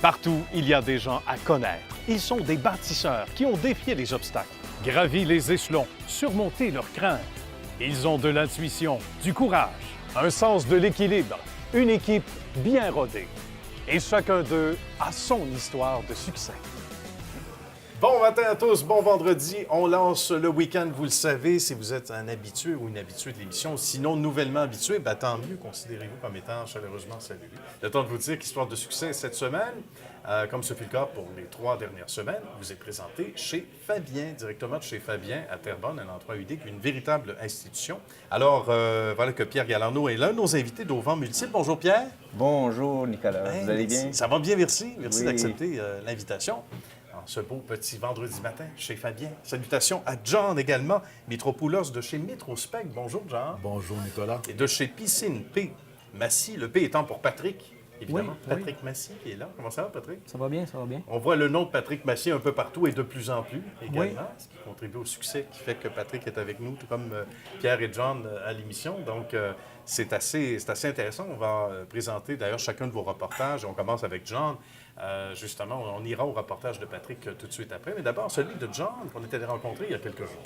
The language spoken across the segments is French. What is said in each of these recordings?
Partout, il y a des gens à connaître. Ils sont des bâtisseurs qui ont défié les obstacles, gravi les échelons, surmonté leurs craintes. Ils ont de l'intuition, du courage, un sens de l'équilibre, une équipe bien rodée. Et chacun d'eux a son histoire de succès. Bon matin à tous, bon vendredi. On lance le week-end, vous le savez, si vous êtes un habitué ou une habituée de l'émission. Sinon, nouvellement habitué, tant mieux, considérez-vous comme étant chaleureusement salué. Le temps de vous dire qu'Histoire de succès cette semaine, comme ce fut le cas pour les 3 dernières semaines, vous est présenté chez Fabien, directement de chez Fabien à Terrebonne, un endroit unique, une véritable institution. Alors, voilà que Pierre Galarneau est l'un de nos invités d'Au Vent Multiples. Bonjour Pierre. Bonjour Nicolas, vous allez bien? Ça va bien, merci. Merci Oui. d'accepter l'invitation. Ce beau petit vendredi matin chez Fabien. Salutations à John également, Mitropoulos de chez Métrospec. Bonjour, John. Bonjour, Nicolas. Et de chez Piscine P. Massy, le P étant pour Patrick, évidemment. Oui, Patrick Massy qui est là. Comment ça va, Patrick? Ça va bien, ça va bien. On voit le nom de Patrick Massy un peu partout et de plus en plus également, ce qui contribue au succès qui fait que Patrick est avec nous, tout comme Pierre et John à l'émission. Donc, c'est assez intéressant. On va présenter d'ailleurs chacun de vos reportages. On commence avec John. Justement, on ira au reportage de Patrick tout de suite après. Mais d'abord, celui de John, qu'on était rencontré il y a quelques jours.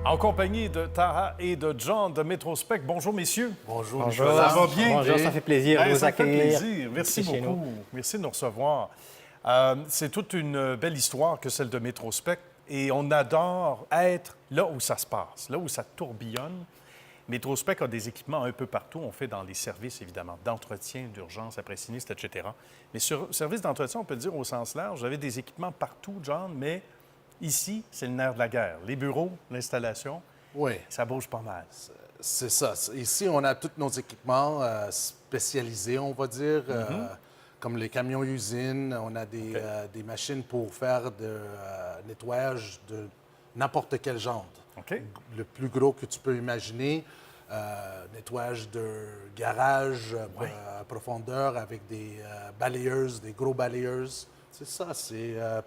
En compagnie de Tara et de John de Métrospec. Bonjour, messieurs. Bonjour, Bonjour. Nicolas. Ça va bien? Bonjour, ça fait plaisir de vous Ça fait accueillir. plaisir. Merci ici chez beaucoup. Merci de nous recevoir. C'est toute une belle histoire que celle de Métrospec. Et on adore être là où ça se passe, là où ça tourbillonne. Métrospec a des équipements un peu partout. On fait dans les services, évidemment, d'entretien, d'urgence, après sinistre, etc. Mais sur service d'entretien, on peut dire au sens large, vous avez des équipements partout, John, mais ici, c'est le nerf de la guerre. Les bureaux, l'installation, Oui, ça bouge pas mal. c'est ça. Ici, on a tous nos équipements spécialisés, on va dire, comme les camions usines. On a des machines pour faire de nettoyage de n'importe quel genre. OK. Le plus gros que tu peux imaginer, nettoyage de garage à profondeur avec des balayeuses, des gros balayeuses. C'est ça.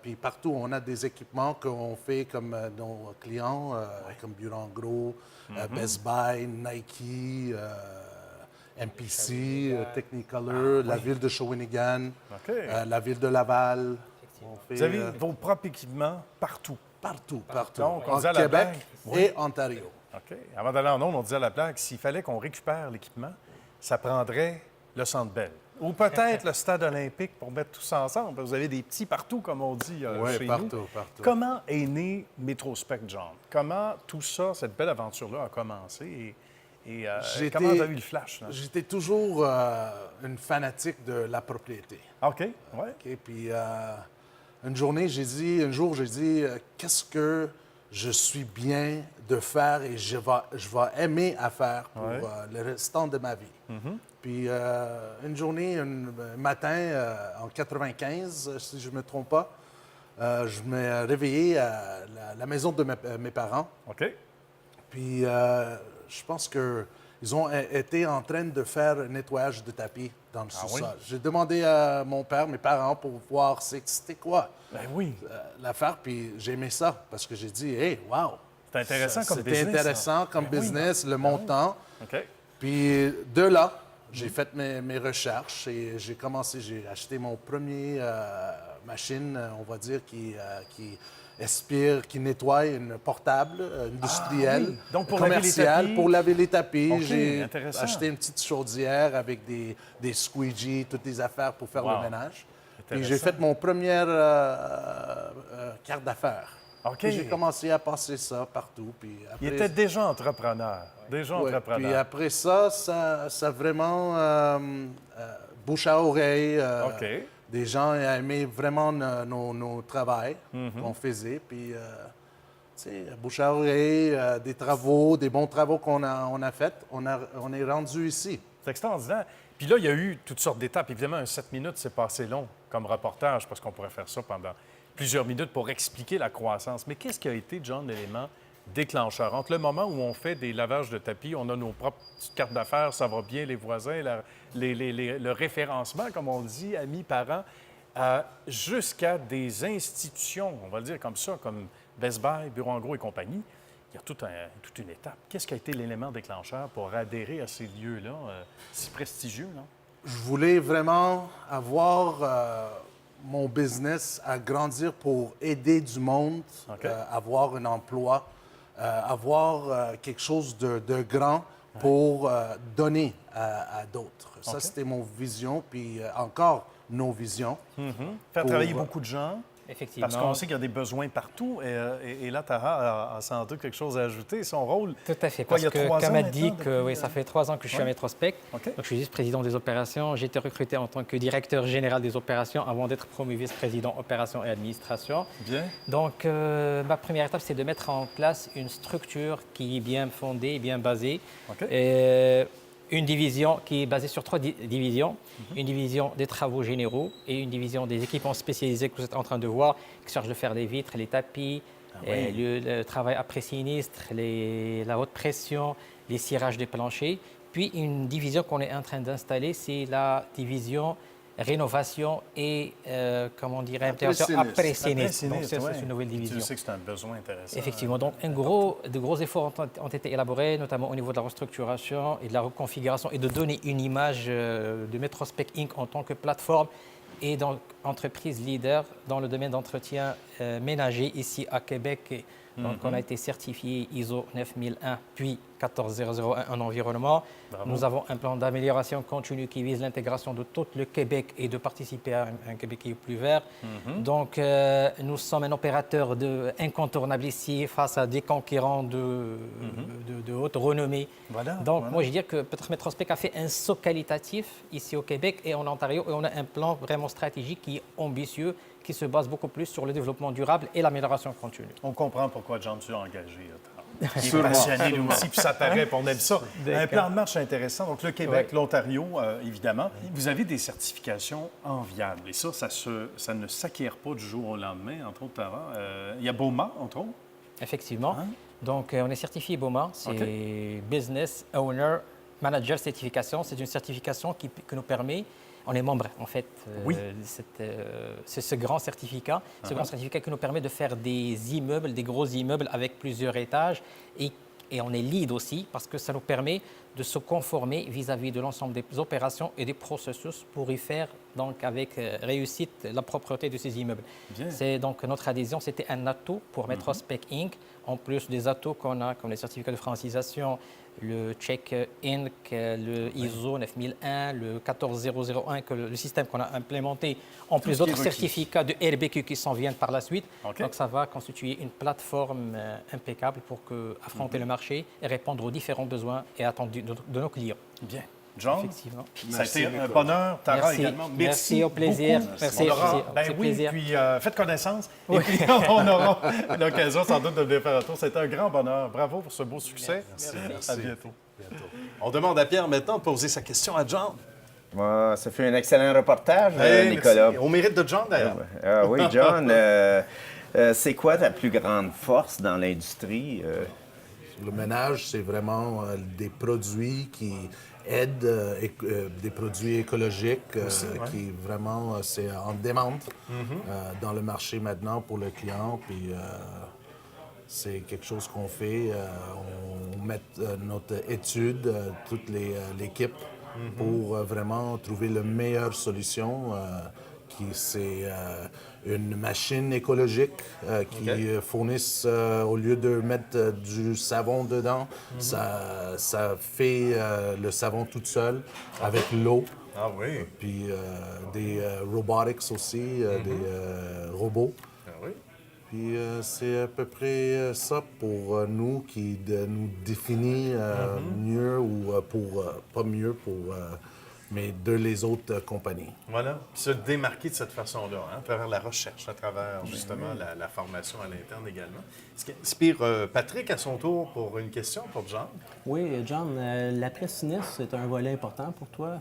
Puis partout, on a des équipements qu'on fait comme nos clients, comme Bureau en Gros, Best Buy, Nike, MPC, Technicolor, la ville de Shawinigan, OK. la ville de Laval. On fait, Vous avez vos propres équipements partout. partout. Donc, on en disait à la Québec blague. Oui. et Ontario. OK. Avant d'aller en ondes, on disait à la blague, s'il fallait qu'on récupère l'équipement, ça prendrait le Centre Bell. Ou peut-être le Stade olympique pour mettre tout ça ensemble. Vous avez des petits partout, comme on dit Oui, chez partout, nous. partout. Comment est né Métrospec, John? Comment tout ça, cette belle aventure-là a commencé? Et comment tu as eu le flash? Là? J'étais toujours une fanatique de la propriété. OK, ouais. OK? Puis un jour, j'ai dit, qu'est-ce que je suis bien de faire et je vais aimer à faire pour Ouais. le restant de ma vie. Puis une journée, un matin, en 95, si je ne me trompe pas, je me réveillé à la maison de mes parents. OK. Puis je pense qu'ils ont été en train de faire un nettoyage de tapis dans le sous-sol. oui? J'ai demandé à mon père, mes parents, pour voir c'était quoi Ben oui. l'affaire. Puis j'ai aimé ça parce que j'ai dit, hey, wow! C'est intéressant comme business. C'était intéressant comme Ben oui. business, le montant. OK. Puis de là, j'ai fait mes recherches et j'ai acheté mon premier machine, on va dire, qui aspire, qui nettoie une portable industrielle, oui. Donc, pour laver les commerciale, tapis. pour laver les tapis. OK, J'ai intéressant. acheté une petite chaudière avec des squeegees, toutes des affaires pour faire Wow. le ménage. Puis Intéressant. j'ai fait mon première carte d'affaires. OK. Puis j'ai commencé à passer ça partout. Puis après, Il était déjà entrepreneur. Déjà ouais, entrepreneur. puis après ça a vraiment bouche à oreille. OK. Des gens aimaient vraiment nos travaux Mm-hmm. qu'on faisait. Puis, tu sais, bouche à oreille, des travaux, des bons travaux qu'on a faits. On est rendu ici. C'est extraordinaire. Puis là, il y a eu toutes sortes d'étapes. Évidemment, un 7 minutes, c'est pas assez long comme reportage parce qu'on pourrait faire ça pendant plusieurs minutes pour expliquer la croissance. Mais qu'est-ce qui a été, John, l'élément déclencheur? Entre le moment où on fait des lavages de tapis, on a nos propres petites cartes d'affaires, ça va bien, les voisins, le référencement, comme on dit, amis, parents, jusqu'à des institutions, on va le dire comme ça, comme Best Buy, Bureau en Gros et compagnie. Il y a toute une étape. Qu'est-ce qui a été l'élément déclencheur pour adhérer à ces lieux-là si prestigieux, là? je voulais vraiment avoir mon business à grandir pour aider du monde, avoir un emploi, avoir quelque chose de grand pour donner à d'autres. Ça, c'était mon vision, puis encore nos visions. Faire Pour- travailler beaucoup de gens. Effectivement. Parce qu'on sait qu'il y a des besoins partout. Et là, Tara a sans doute quelque chose à ajouter. Son rôle. Tout à fait, Quoi, parce il y a que 3 comme ans elle dit, maintenant, que, oui, ça fait 3 ans que je suis à Metrospec. OK. Donc, je suis vice-président des opérations. J'ai été recruté en tant que directeur général des opérations avant d'être promu vice-président opérations et administration. Bien. Donc, ma première étape, c'est de mettre en place une structure qui est bien fondée et bien basée. OK. Une division qui est basée sur 3 divisions. Une division des travaux généraux et une division des équipements spécialisés que vous êtes en train de voir, qui chargent de faire les vitres, les tapis, le travail après sinistre, la haute pression, les cirages des planchers. Puis une division qu'on est en train d'installer, c'est la division rénovation et, comment on dirait, Après intervention sinistre. après sinistre. Donc, sinistre, c'est une nouvelle division. Tu sais que c'est un besoin intéressant. Effectivement. Donc, de gros efforts ont été élaborés, notamment au niveau de la restructuration et de la reconfiguration et de donner une image de Metrospec Inc. en tant que plateforme et donc entreprise leader dans le domaine d'entretien ménager ici à Québec. Et donc, on a été certifié ISO 9001 puis 14001 en environnement. Bravo. Nous avons un plan d'amélioration continue qui vise l'intégration de tout le Québec et de participer à un Québec qui est plus vert. Donc, nous sommes un opérateur incontournable ici face à des concurrents de haute renommée. Voilà, Donc, voilà. moi, je dirais que peut-être Metrospec a fait un saut qualitatif ici au Québec et en Ontario. Et on a un plan vraiment stratégique qui est ambitieux, qui se base beaucoup plus sur le développement durable et l'amélioration continue. On comprend pourquoi John tu l'as engagé. Tara. Il est Sûrement. passionné lui aussi, puis ça paraît, puis on aime ça. Un plan de marche intéressant. Donc, le Québec, Ouais. l'Ontario, évidemment. Vous avez des certifications enviables. Et ça ne s'acquiert pas du jour au lendemain, entre autres, Tara. Il y a BOMA, entre autres. Effectivement. Hein? Donc, on est certifié BOMA. C'est OK. Business Owner Manager Certification. C'est une certification qui nous permet... On est membre, en fait, Oui. c'est ce grand certificat. Ce grand certificat qui nous permet de faire des immeubles, des gros immeubles avec plusieurs étages. Et on est lead aussi parce que ça nous permet de se conformer vis-à-vis de l'ensemble des opérations et des processus pour y faire donc avec réussite la propreté de ces immeubles. Bien. C'est donc notre adhésion, c'était un atout pour Metrospec Inc. En plus des atouts qu'on a, comme les certificats de francisation, le Check Inc., le ISO 9001, le 14001, le système qu'on a implémenté, en plus ce qui est d'autres requis. certificats de RBQ qui s'en viennent par la suite. OK. Donc, ça va constituer une plateforme impeccable pour affronter le marché et répondre aux différents besoins et attentes de nos clients. Bien. John, Effectivement. ça a été un bonheur. Tara Merci. également. Merci, au plaisir. beaucoup. Merci, On aura, c'est ben oui, plaisir. puis faites connaissance. Et puis, on aura l'occasion sans doute de venir faire un tour. C'était un grand bonheur. Bravo pour ce beau succès. Merci. À bientôt. On demande à Pierre maintenant de poser sa question à John. Ça fait un excellent reportage, Hey, Nicolas. merci. Au mérite de John, d'ailleurs. Oui, John, c'est quoi ta plus grande force dans l'industrie? Le ménage, c'est vraiment des produits qui aident, des produits écologiques qui vraiment, c'est en demande dans le marché maintenant pour le client. Puis c'est quelque chose qu'on fait. On met notre étude, toute l'équipe, pour vraiment trouver la meilleure solution. C'est une machine écologique qui fournissent, au lieu de mettre du savon dedans, ça fait le savon tout seul avec l'eau. Ah oui. Puis des robotics aussi, des robots. Ah oui. Puis c'est à peu près ça pour nous qui nous définit mieux ou pas mieux mais de les autres compagnies. Voilà. Puis se démarquer de cette façon-là, hein, à travers la recherche, à travers justement la formation à l'interne également. Ce qui inspire Patrick à son tour pour une question pour John. Oui, John, l'après-sinistre, c'est un volet important pour toi.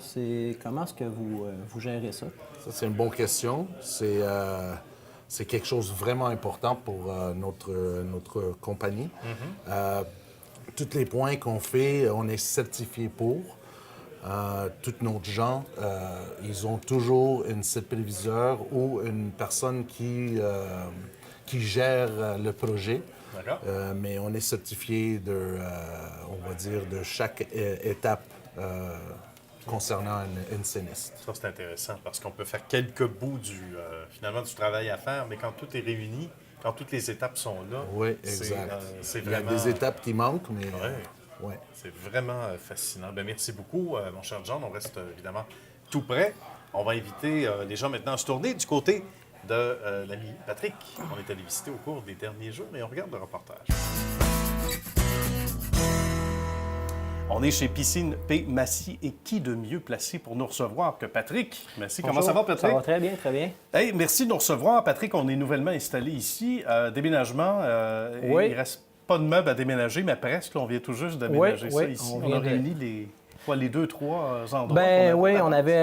Comment est-ce que vous gérez ça? Ça, c'est une bonne question. C'est quelque chose de vraiment important pour notre compagnie. Tous les points qu'on fait, on est certifié pour. Tous nos gens, ils ont toujours un superviseur ou une personne qui gère le projet. D'accord. Mais on est certifié on va dire, de chaque étape concernant une scéniste. Ça, c'est intéressant parce qu'on peut faire quelques bouts finalement du travail à faire, mais quand tout est réuni, quand toutes les étapes sont là, Oui, exact. c'est Il y a vraiment... des étapes qui manquent, mais... Ouais. C'est vraiment fascinant. Bien, merci beaucoup, mon cher John. On reste évidemment tout près. On va inviter les gens maintenant à se tourner du côté de l'ami Patrick. On est allé visiter au cours des derniers jours et on regarde le reportage. On est chez Piscine P. Massy et qui de mieux placé pour nous recevoir que Patrick? Merci. Comment ça va, Patrick? Ça va très bien, très bien. Hey, merci de nous recevoir, Patrick. On est nouvellement installé ici. Déménagement, Oui. il ne reste pas de meubles à déménager, mais presque. Là, on vient tout juste d'aménager ça oui, ici. on On vient a de- réuni les 2-3 endroits. Ben qu'on oui, avait on avant. avait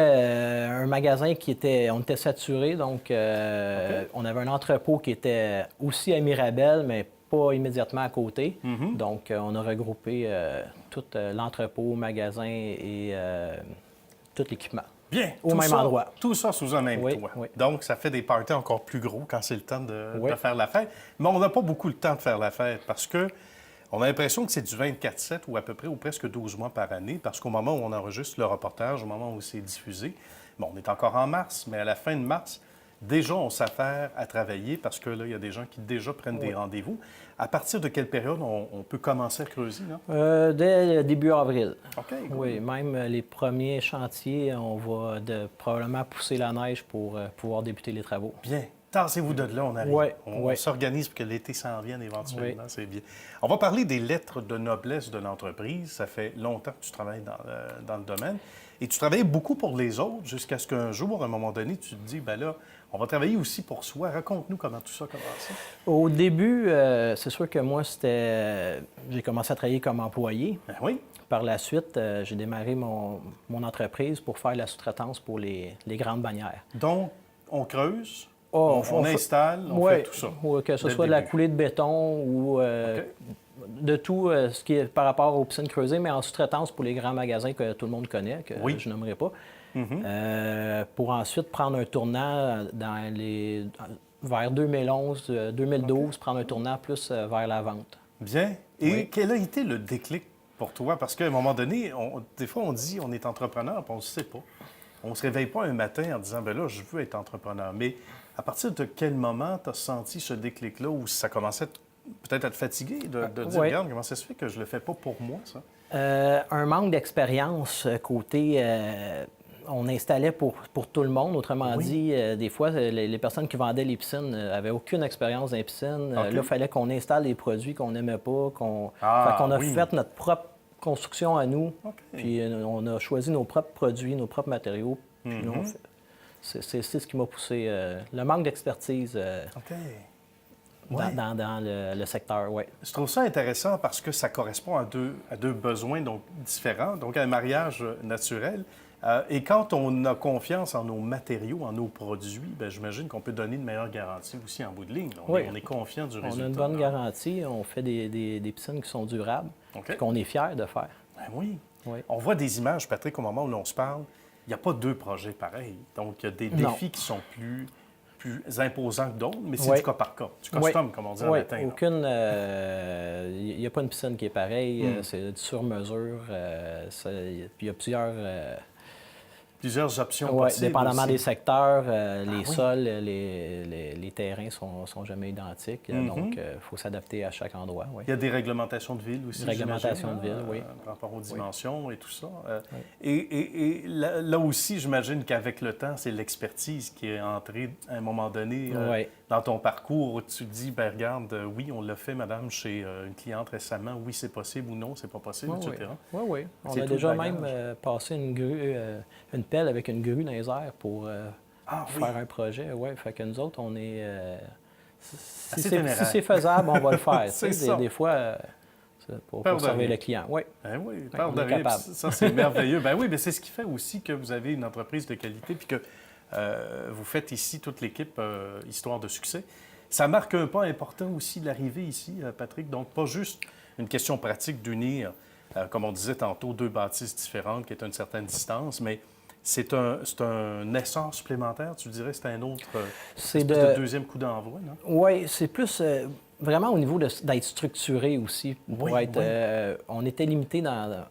un magasin qui était... On était saturé, donc on avait un entrepôt qui était aussi à Mirabel, mais pas immédiatement à côté. Donc, on a regroupé tout l'entrepôt, magasin et tout l'équipement. Bien. Au tout même ça- endroit. Tout ça sous un même Oui, toit. oui. Donc, ça fait des parties encore plus gros quand c'est le temps de Oui. faire la fête. Mais on n'a pas beaucoup le temps de faire la fête parce que on a l'impression que c'est du 24/7 ou à peu près ou presque 12 mois par année parce qu'au moment où on enregistre le reportage, au moment où c'est diffusé, bon, on est encore en mars, mais à la fin de mars, déjà, on s'affaire à travailler parce que là, il y a des gens qui déjà prennent des rendez-vous. À partir de quelle période on peut commencer à creuser, là? Dès le début avril. OK. Oui, même les premiers chantiers, on va probablement pousser la neige pour pouvoir débuter les travaux. Bien. Tassez-vous de là, on arrive. Oui, on oui. s'organise pour que l'été s'en vienne éventuellement. Oui. C'est bien. On va parler des lettres de noblesse de l'entreprise. Ça fait longtemps que tu travailles dans le domaine. Et tu travaillais beaucoup pour les autres jusqu'à ce qu'un jour, à un moment donné, tu te dis, ben là, on va travailler aussi pour soi. Raconte-nous comment tout ça a commencé. Au début, c'est sûr que moi, j'ai commencé à travailler comme employé. Ben oui. Par la suite, j'ai démarré mon entreprise pour faire la sous-traitance pour les grandes bannières. Donc, on creuse, Oh, on installe, on ouais, fait tout ça. ou que ce dès le soit de la début. coulée de béton ou OK. de tout ce qui est par rapport aux piscines creusées, mais en sous-traitance pour les grands magasins que tout le monde connaît, que Oui. je nommerai pas. Pour ensuite prendre un tournant vers 2011, 2012, prendre un tournant plus vers la vente. Bien. Et Oui. quel a été le déclic pour toi? Parce qu'à un moment donné, des fois, on dit on est entrepreneur, puis on ne sait pas. On ne se réveille pas un matin en disant, ben là, je veux être entrepreneur. Mais à partir de quel moment tu as senti ce déclic-là où ça commençait peut-être à te fatiguer de dire, Oui. regarde, comment ça se fait que je ne le fais pas pour moi, ça? Un manque d'expérience côté... on installait pour tout le monde. Autrement dit, des fois, les personnes qui vendaient les piscines n'avaient aucune expérience dans les piscines. OK. Là, il fallait qu'on installe des produits qu'on n'aimait pas. Ah, Fait qu'on a oui. fait notre propre construction à nous. OK. Puis on a choisi nos propres produits, nos propres matériaux. Puis Mm-hmm. nous, on fait. C'est ce qui m'a poussé. Le manque d'expertise OK. dans, Ouais. dans le secteur, oui. Je trouve ça intéressant parce que ça correspond à deux besoins donc, différents, donc un mariage naturel. Et quand on a confiance en nos matériaux, en nos produits, bien, j'imagine qu'on peut donner une meilleure garantie aussi en bout de ligne. Oui. On est confiant du On résultat. a une bonne garantie. On fait des piscines qui sont durables, OK. puis qu'on est fiers de faire. Ben oui. Oui. On voit des images, Patrick, au moment où l'on se parle. Il n'y a pas deux projets pareils. Donc, il y a des Non. défis qui sont plus imposants que d'autres, mais c'est Oui. du cas par cas. Du custom, comme on dit en Oui, latin. là. aucune. Il n'y a pas une piscine qui est pareille. Hmm. C'est du sur-mesure. Puis il y a plusieurs. Plusieurs options Ouais, possibles. dépendamment aussi. des secteurs, les oui. sols, les terrains sont jamais identiques. Mhm. Donc, il faut s'adapter à chaque endroit. Oui. Il y a des réglementations de ville aussi. Réglementations j'imagine, de ville, oui. Par rapport aux dimensions et tout ça. Et là aussi, j'imagine qu'avec le temps, c'est l'expertise qui est entrée à un moment donné Oui. dans ton parcours où tu te dis, ben regarde, oui, on l'a fait, madame, chez une cliente récemment. Oui, c'est possible ou non, c'est pas possible, Oui, etc. oui. Oui. On C'est a tout le déjà bagage. même passé une grue, une pelle avec une grue dans les airs pour Ah oui. faire un projet. Oui, fait que nous autres, on est. Si Assez c'est téméraire. si c'est faisable, on va le faire. Tu sais, C'est ça. des fois, c'est pour Peur de servir rien. le client. Oui. Ben oui, Fait peur qu'on de est rien, capable. puis ça, c'est merveilleux. Ben oui, mais c'est ce qui fait aussi que vous avez une entreprise de qualité puis que vous faites ici toute l'équipe Histoire de succès. Ça marque un pas important aussi l'arrivée ici, Patrick. Donc, pas juste une question pratique d'unir, comme on disait tantôt, deux bâtisses différentes qui est à une certaine distance, mais c'est un essor supplémentaire, tu dirais, c'est un autre C'est espèce de- de deuxième coup d'envoi, non? Oui, c'est plus vraiment au niveau d'être structuré aussi. Pour Oui, être, oui. on était limité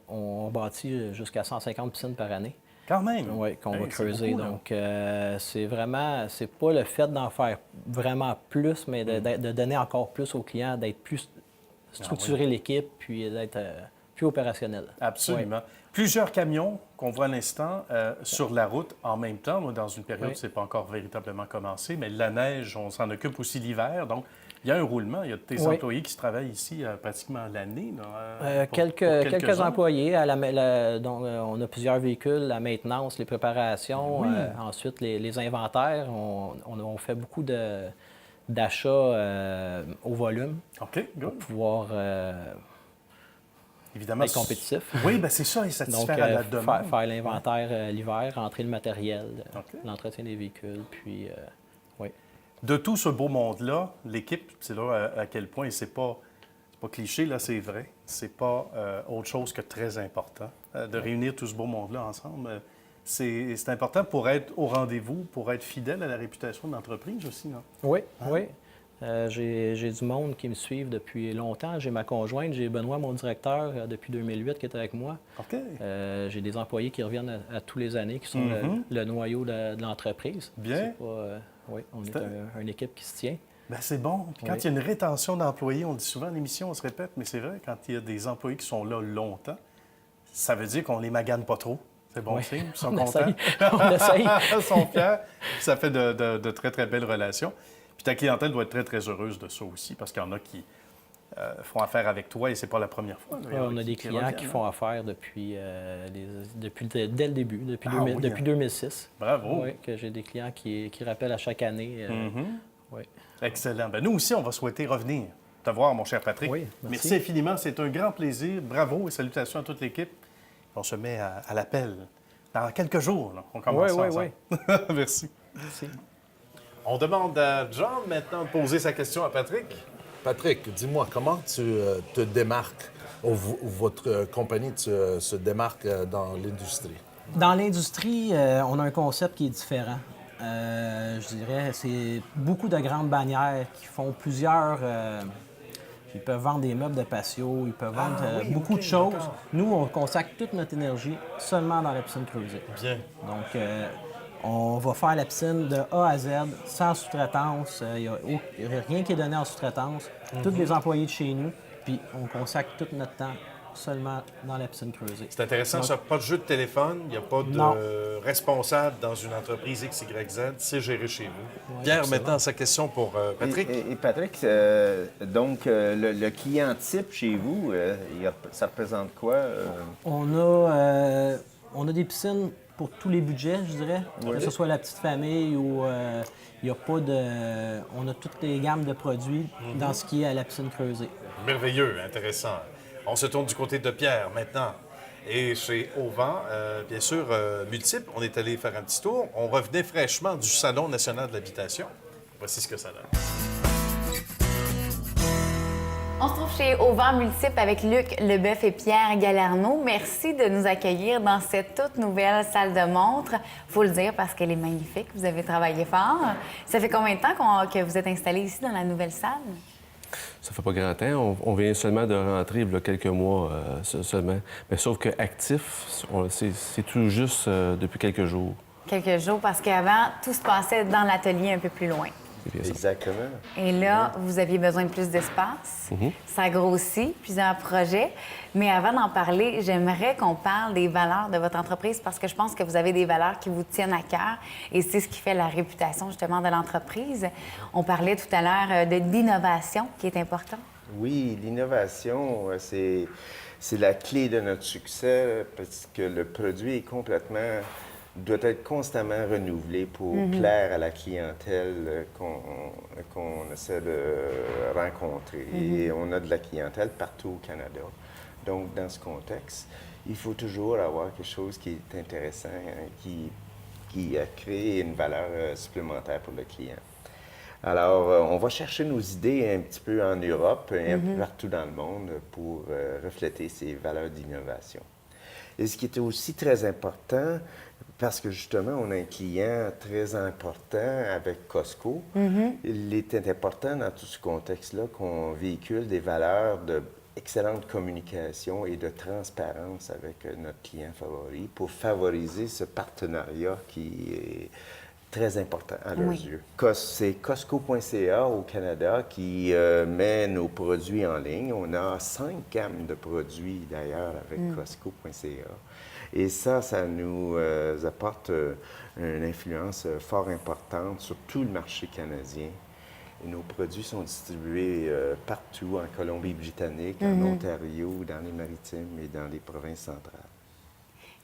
on bâtit jusqu'à 150 piscines par année. Quand même. Oui, qu'on va Hey, c'est creuser. beaucoup, là. Donc, c'est pas le fait d'en faire vraiment plus, mais de donner encore plus aux clients, d'être plus structurer l'équipe, puis d'être plus opérationnel. Absolument. Plusieurs camions qu'on voit à l'instant sur la route en même temps. Moi, dans une période, Oui. c'est pas encore véritablement commencé, mais la neige, on s'en occupe aussi l'hiver. Donc, il y a un roulement. Il y a tes Oui. employés qui se travaillent ici pratiquement l'année. Pour Quelques heures. employés. Donc, on a plusieurs véhicules, la maintenance, les préparations, ensuite les inventaires. On fait beaucoup d'achats au volume OK, good. pour pouvoir Évidemment. être compétitif. Oui, bien c'est ça, et Donc, satisfaire à la demande. faire l'inventaire l'hiver, rentrer le matériel, OK. l'entretien des véhicules, puis oui. De tout ce beau monde-là, l'équipe, c'est là à quel point, et c'est pas cliché, là, c'est vrai, c'est pas autre chose que très important. De réunir tout ce beau monde-là ensemble, c'est important pour être au rendez-vous, pour être fidèle à la réputation de l'entreprise aussi, non? Oui, oui. J'ai du monde qui me suivent depuis longtemps. J'ai ma conjointe, j'ai Benoît, mon directeur, depuis 2008, qui est avec moi. OK. J'ai des employés qui reviennent à tous les années, qui sont le noyau de l'entreprise. Bien. C'est pas, oui, on est une équipe qui se tient. Bien, c'est bon. Puis quand Oui. il y a une rétention d'employés, on le dit souvent en émission, on se répète, mais c'est vrai, quand il y a des employés qui sont là longtemps, ça veut dire qu'on les magane pas trop. C'est bon Oui. signe, ils sont On contents. essaye. On essaye. Ils sont fiers. Puis ça fait de très, très belles relations. Puis ta clientèle doit être très, très heureuse de ça aussi, parce qu'il y en a qui font affaire avec toi et c'est pas la première fois. Ouais, on a des clients reviennent, qui hein. font affaire dès le début, depuis, Ah oui, depuis hein. 2006. Bravo. Oui, que j'ai des clients qui rappellent à chaque année. Oui. Excellent. Ben, nous aussi, on va souhaiter revenir te voir, mon cher Patrick. Oui, merci. Merci infiniment. C'est un grand plaisir. Bravo et salutations à toute l'équipe. On se met à l'appel. Dans quelques jours, là, on commence Oui, ça oui, ensemble. Merci. Merci. On demande à John maintenant de poser sa question à Patrick. Patrick, dis-moi, comment tu te démarques, ou votre compagnie se démarque dans l'industrie? Dans l'industrie, on a un concept qui est différent. Je dirais, c'est beaucoup de grandes bannières qui font plusieurs... ils peuvent vendre des meubles de patio, ils peuvent vendre beaucoup de choses. Nous, on consacre toute notre énergie seulement dans la piscine creusée. Bien. Donc, on va faire la piscine de A à Z, sans sous-traitance. Il n'y a rien qui est donné en sous-traitance. Tous les employés de chez nous, puis on consacre tout notre temps seulement dans la piscine creusée. C'est intéressant, Donc, ça. Pas de jeu de téléphone, il n'y a pas Non. de responsable dans une entreprise XYZ, c'est géré chez vous. Pierre, maintenant, sa question pour Patrick. Et Patrick, donc, le client type chez vous, ça représente quoi? On a des piscines pour tous les budgets, je dirais. Que ce soit la petite famille ou il n'y a pas de... On a toutes les gammes de produits dans ce qui est à la piscine creusée. Merveilleux, intéressant. On se tourne du côté de Pierre maintenant. Et chez Auvent, bien sûr, multiple, on est allé faire un petit tour. On revenait fraîchement du Salon national de l'habitation. Voici ce que ça donne. On se trouve chez Auvent Multiple avec Luc Leboeuf et Pierre Galerno. Merci de nous accueillir dans cette toute nouvelle salle de montre. Il faut le dire parce qu'elle est magnifique. Vous avez travaillé fort. Ça fait combien de temps que vous êtes installés ici dans la nouvelle salle? Ça fait pas grand temps. On vient seulement de rentrer il y a quelques mois seulement. Mais sauf que actif, c'est tout juste depuis quelques jours. Quelques jours, parce qu'avant, tout se passait dans l'atelier un peu plus loin. C'est bien ça. Exactement. Et là, vous aviez besoin de plus d'espace. Ça grossit, plusieurs projets. Mais avant d'en parler, j'aimerais qu'on parle des valeurs de votre entreprise parce que je pense que vous avez des valeurs qui vous tiennent à cœur et c'est ce qui fait la réputation justement de l'entreprise. On parlait tout à l'heure d'innovation qui est important. Oui, l'innovation, c'est la clé de notre succès parce que le produit doit être constamment renouvelé pour plaire à la clientèle qu'on essaie de rencontrer. Et on a de la clientèle partout au Canada. Donc, dans ce contexte, il faut toujours avoir quelque chose qui est intéressant, qui crée une valeur supplémentaire pour le client. Alors, on va chercher nos idées un petit peu en Europe et un peu partout dans le monde pour refléter ces valeurs d'innovation. Et ce qui est aussi très important, parce que justement, on a un client très important avec Costco, il est important dans tout ce contexte-là qu'on véhicule des valeurs excellente communication et de transparence avec notre client favori pour favoriser ce partenariat qui est très important à leurs yeux. C'est Costco.ca au Canada qui met nos produits en ligne. On a 5 gammes de produits d'ailleurs avec Costco.ca. Et ça nous apporte une influence fort importante sur tout le marché canadien. Et nos produits sont distribués partout en Colombie-Britannique, en Ontario, dans les Maritimes et dans les provinces centrales.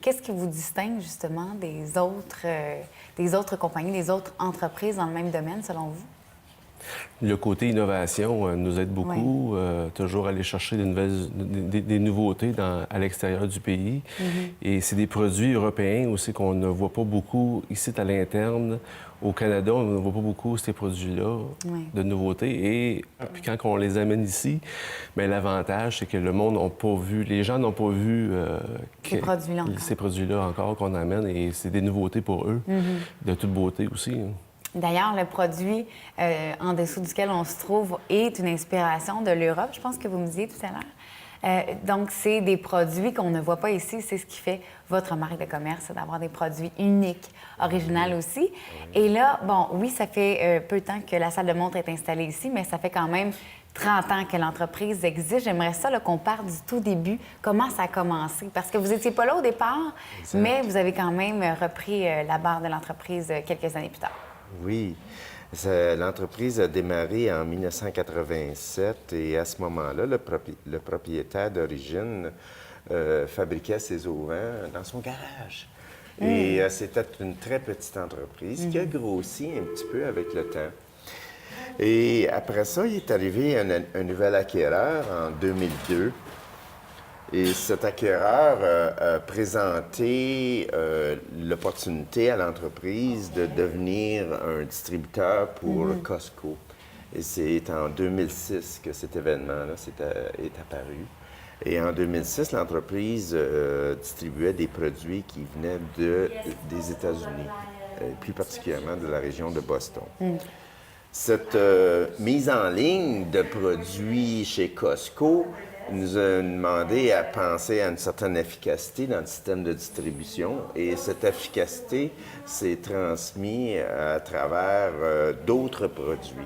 Qu'est-ce qui vous distingue justement des autres compagnies, des autres entreprises dans le même domaine, selon vous? Le côté innovation nous aide beaucoup, toujours aller chercher des nouveautés à l'extérieur du pays. Et c'est des produits européens aussi qu'on ne voit pas beaucoup ici à l'interne. Au Canada, on ne voit pas beaucoup ces produits-là de nouveautés. Et puis quand on les amène ici, bien, l'avantage, c'est que le monde n'a pas vu, les gens n'ont pas vu ces produits-là encore qu'on amène. Et c'est des nouveautés pour eux, de toute beauté aussi. D'ailleurs, le produit en dessous duquel on se trouve est une inspiration de l'Europe, je pense que vous me disiez tout à l'heure. Donc, c'est des produits qu'on ne voit pas ici. C'est ce qui fait votre marque de commerce, c'est d'avoir des produits uniques, originaux aussi. Et là, bon, oui, ça fait peu de temps que la salle de montre est installée ici, mais ça fait quand même 30 ans que l'entreprise existe. J'aimerais ça qu'on parte du tout début. Comment ça a commencé? Parce que vous n'étiez pas là au départ, mais vous avez quand même repris la barre de l'entreprise quelques années plus tard. Oui. L'entreprise a démarré en 1987 et à ce moment-là, le propriétaire d'origine fabriquait ses auvents dans son garage. Et c'était une très petite entreprise qui a grossi un petit peu avec le temps. Et après ça, il est arrivé un nouvel acquéreur en 2002. Et cet acquéreur a présenté l'opportunité à l'entreprise de devenir un distributeur pour Costco. Et c'est en 2006 que cet événement-là est apparu. Et en 2006, l'entreprise distribuait des produits qui venaient des États-Unis, plus particulièrement de la région de Boston. Cette mise en ligne de produits chez Costco nous a demandé à penser à une certaine efficacité dans le système de distribution et cette efficacité s'est transmise à travers d'autres produits.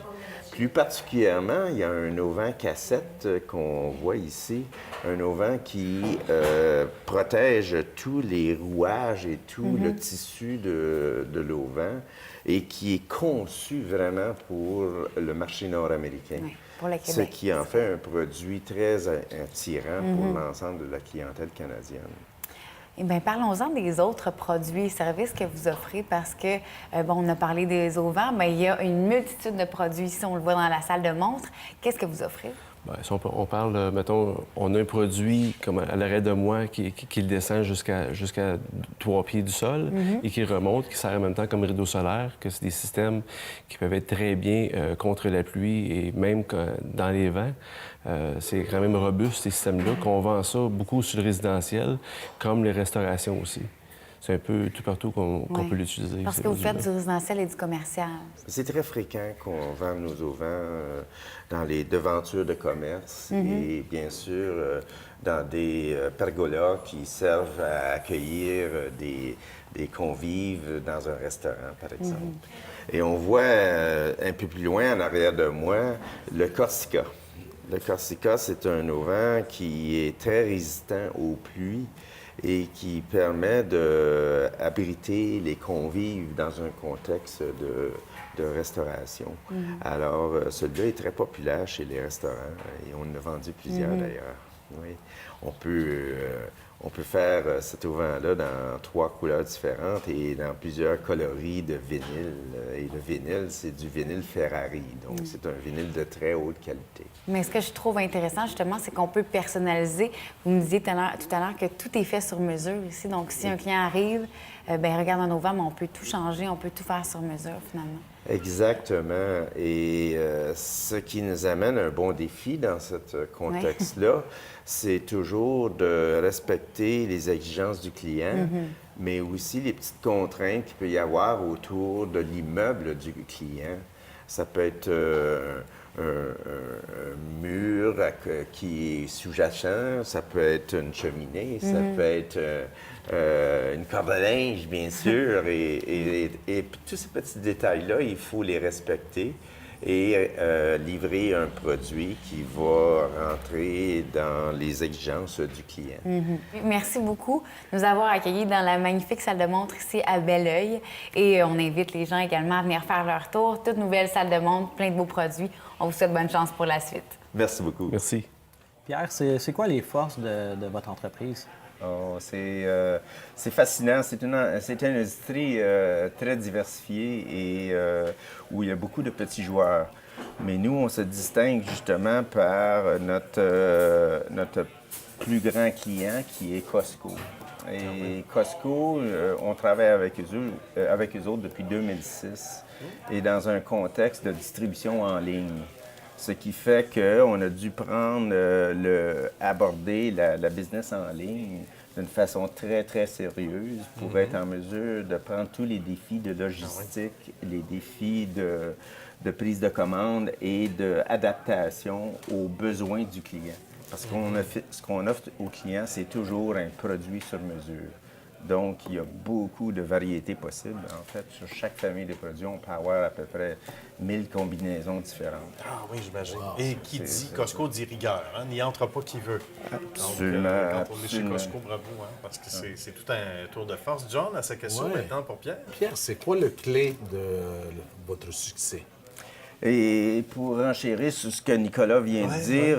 Plus particulièrement, il y a un auvent cassette qu'on voit ici, un auvent qui protège tous les rouages et tout le tissu de l'auvent et qui est conçu vraiment pour le marché nord-américain. Oui, pour le Québec. Ce qui en fait un produit très attirant pour l'ensemble de la clientèle canadienne. Eh bien, parlons-en des autres produits et services que vous offrez parce que, bon, on a parlé des auvents, mais il y a une multitude de produits ici, on le voit dans la salle de montre. Qu'est-ce que vous offrez? Bien, si on parle, mettons, on a un produit comme à l'arrêt de moi qui descend jusqu'à 3 pieds du sol et qui remonte, qui sert en même temps comme rideau solaire, que c'est des systèmes qui peuvent être très bien contre la pluie et même dans les vents. C'est quand même robuste, ces systèmes-là, qu'on vend ça beaucoup sur le résidentiel, comme les restaurations aussi. C'est un peu tout partout qu'on peut l'utiliser. Parce que vous faites du résidentiel et du commercial. C'est très fréquent qu'on vende nos auvents dans les devantures de commerce et bien sûr dans des pergolas qui servent à accueillir des convives dans un restaurant, par exemple. Et on voit un peu plus loin, en arrière de moi, le Corsica. Le Corsica, c'est un auvent qui est très résistant aux pluies et qui permet d'abriter les convives dans un contexte de restauration. Alors, celui-là est très populaire chez les restaurants et on en a vendu plusieurs d'ailleurs. Oui. On peut faire cet auvent-là dans 3 couleurs différentes et dans plusieurs coloris de vinyle. Et le vinyle, c'est du vinyle Ferrari, donc c'est un vinyle de très haute qualité. Mais ce que je trouve intéressant, justement, c'est qu'on peut personnaliser. Vous me disiez tout à l'heure que tout est fait sur mesure ici. Donc, si un client arrive, bien, regarde un auvent, mais on peut tout changer, on peut tout faire sur mesure, finalement. Exactement. Et ce qui nous amène un bon défi dans ce contexte-là, c'est toujours de respecter les exigences du client, mais aussi les petites contraintes qu'il peut y avoir autour de l'immeuble du client. Ça peut être mur qui est sous-jacent, ça peut être une cheminée, ça peut être une corde à linge, bien sûr. Et tous ces petits détails-là, il faut les respecter et livrer un produit qui va rentrer dans les exigences du client. Merci beaucoup de nous avoir accueillis dans la magnifique salle de montre ici à Belleuil. Et on invite les gens également à venir faire leur tour. Toute nouvelle salle de montre, plein de beaux produits. On vous souhaite bonne chance pour la suite. Merci beaucoup. Merci. Pierre, c'est quoi les forces de votre entreprise? Oh, c'est fascinant. C'est une industrie très diversifiée et où il y a beaucoup de petits joueurs. Mais nous, on se distingue justement par notre plus grand client qui est Costco. Et Costco, on travaille avec eux autres depuis 2006 et dans un contexte de distribution en ligne. Ce qui fait qu'on a dû aborder la business en ligne d'une façon très, très sérieuse pour être en mesure de prendre tous les défis de logistique, les défis de prise de commande et d'adaptation aux besoins du client. Parce que ce qu'on offre aux clients, c'est toujours un produit sur mesure. Donc, il y a beaucoup de variétés possibles. En fait, sur chaque famille de produits, on peut avoir à peu près 1000 combinaisons différentes. Ah oui, j'imagine. Et qui dit Costco dit rigueur. Hein? N'y entre pas qui veut. Absolument. Donc, quand on est chez Costco, bravo, hein? Parce que c'est tout un tour de force. John, à sa question maintenant pour Pierre. Pierre, c'est quoi le clé de votre succès? Et pour enchérir sur ce que Nicolas vient de dire,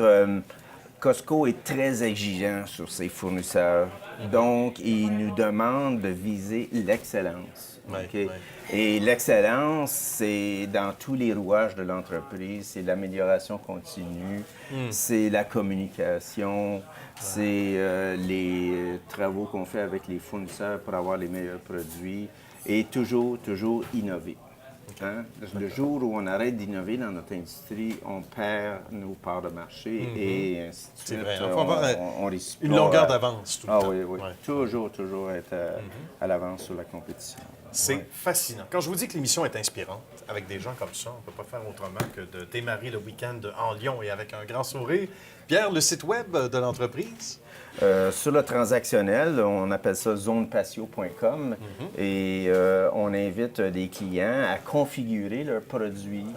Costco est très exigeant sur ses fournisseurs. Donc, il nous demande de viser l'excellence. Okay? Et l'excellence, c'est dans tous les rouages de l'entreprise. C'est l'amélioration continue, c'est la communication, c'est les travaux qu'on fait avec les fournisseurs pour avoir les meilleurs produits et toujours innover. Hein? Le jour où on arrête d'innover dans notre industrie, on perd nos parts de marché et ainsi de suite. C'est vrai. On va avoir on risque une longueur d'avance tout le temps. Oui. Ouais. Toujours être à l'avance sur la compétition. C'est fascinant. Quand je vous dis que l'émission est inspirante, avec des gens comme ça, on ne peut pas faire autrement que de démarrer le week-end en Lyon et avec un grand sourire. Pierre, le site web de l'entreprise? Sur le transactionnel, on appelle ça zonepatio.com et on invite les clients à configurer leurs produits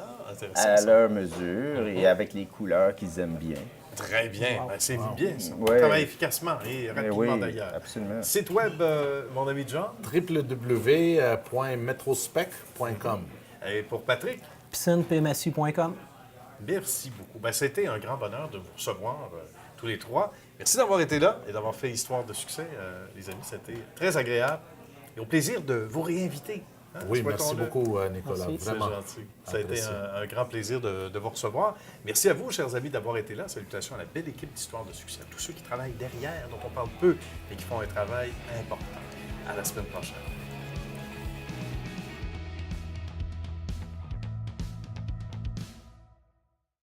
à leur mesure et avec les couleurs qu'ils aiment bien. Très bien. Ben, c'est bien, ça. On Ouais. travaille efficacement et rapidement Oui, d'ailleurs. absolument. Site web, mon ami John, www.metrospec.com. et pour Patrick, piscinepmsu.com. merci beaucoup. Ben, c'était un grand bonheur de vous recevoir tous les trois. Merci d'avoir été là et d'avoir fait Histoire de succès, les amis. C'était très agréable et au plaisir de vous réinviter. Hein, Oui, merci beaucoup, Nicolas. Merci. C'est Vraiment. gentil. Ça a été Apprécié. un grand plaisir de vous recevoir. Merci à vous, chers amis, d'avoir été là. Salutations à la belle équipe d'Histoire de succès, à tous ceux qui travaillent derrière, dont on parle peu, mais qui font un travail important. À la semaine prochaine.